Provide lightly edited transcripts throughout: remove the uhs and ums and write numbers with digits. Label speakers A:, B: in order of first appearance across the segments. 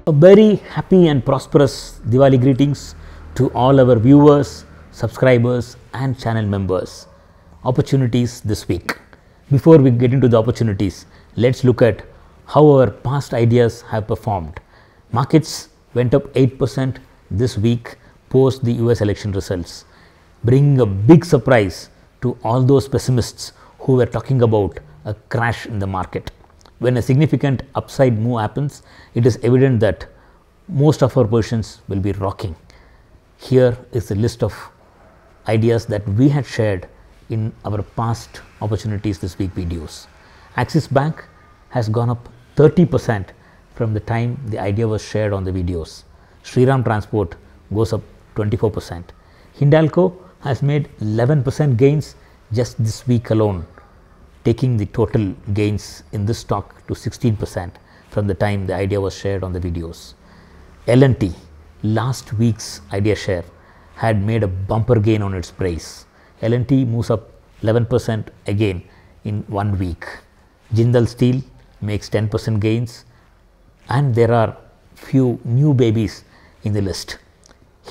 A: A very happy and prosperous Diwali greetings to all our viewers, subscribers and channel members. Opportunities this week. Before we get into the opportunities, let's look at how our past ideas have performed. Markets went up 8% this week post the US election results, bringing a big surprise to all those pessimists who were talking about a crash in the market. When a significant upside move happens, it is evident that most of our positions will be rocking. Here is a list of ideas that we had shared in our past opportunities this week videos. Axis Bank has gone up 30% from the time the idea was shared on the videos. Shriram Transport goes up 24%. Hindalco has made 11% gains just this week alone, taking the total gains in this stock to 16% from the time the idea was shared on the videos. L&T, last week's idea share, had made a bumper gain on its price. L&T moves up 11% again in 1 week. Jindal Steel makes 10% gains, and there are few new babies in the list: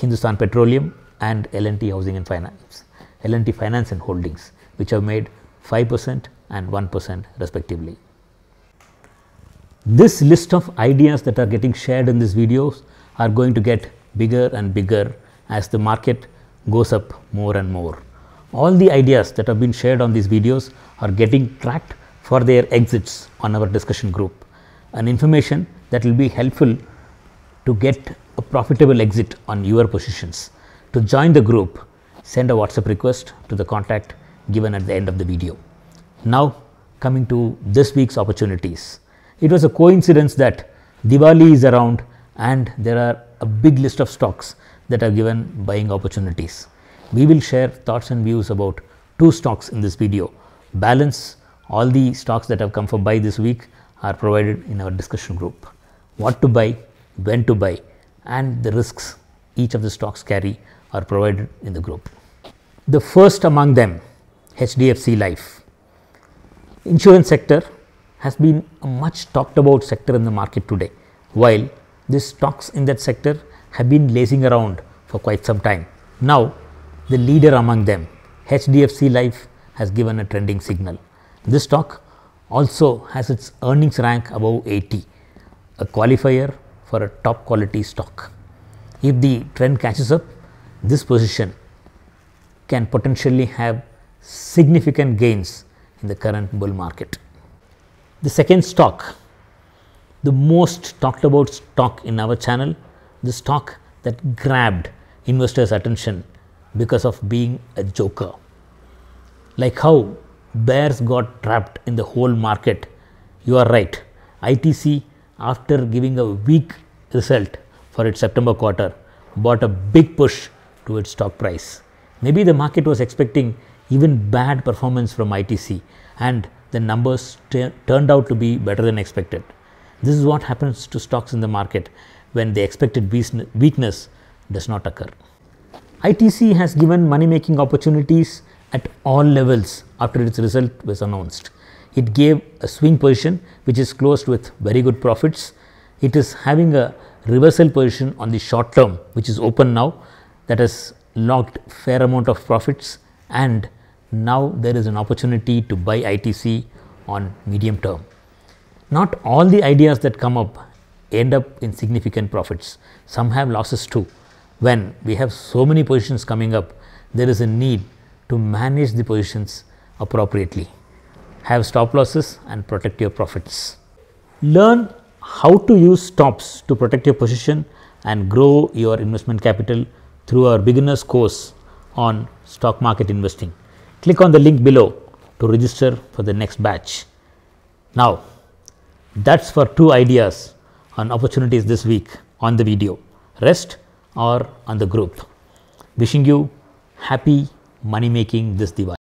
A: Hindustan Petroleum and L&T Housing and Finance, L&T Finance and Holdings, which have made 5% and 1% respectively. This list of ideas that are getting shared in these videos are going to get bigger and bigger as the market goes up more and more. All the ideas that have been shared on these videos are getting tracked for their exits on our discussion group, an information that will be helpful to get a profitable exit on your positions. To join the group, send a WhatsApp request to the contact given at the end of the video. Now coming to this week's opportunities. It was a coincidence that Diwali is around and there are a big list of stocks that are given buying opportunities. We will share thoughts and views about 2 stocks in this video. Balance, all the stocks that have come for buy this week are provided in our discussion group. What to buy, when to buy, and the risks each of the stocks carry are provided in the group. The first among them, HDFC Life. Insurance sector has been a much talked about sector in the market today, while the stocks in that sector have been lazing around for quite some time. Now the leader among them, HDFC Life, has given a trending signal. This stock also has its earnings rank above 80, a qualifier for a top quality stock. If the trend catches up, this position can potentially have significant gains in the current bull market. The second stock, the most talked about stock in our channel, the stock that grabbed investors' attention because of being a joker. Like how bears got trapped in the whole market, you are right. ITC, after giving a weak result for its September quarter, bought a big push to its stock price. Maybe the market was expecting even bad performance from ITC, and the numbers turned out to be better than expected. This is what happens to stocks in the market when the expected weakness does not occur. ITC has given money making opportunities at all levels after its result was announced. It gave a swing position which is closed with very good profits. It is having a reversal position on the short term which is open now, that has locked fair amount of profits, and now there is an opportunity to buy ITC on medium term. Not all the ideas that come up end up in significant profits. Some have losses too. When we have so many positions coming up, there is a need to manage the positions appropriately. Have stop losses and protect your profits. Learn how to use stops to protect your position and grow your investment capital through our beginners course on stock market investing. Click on the link below to register for the next batch. Now, that's for 2 ideas on opportunities this week on the video. Rest are on the group. Wishing you happy money making this Diwali.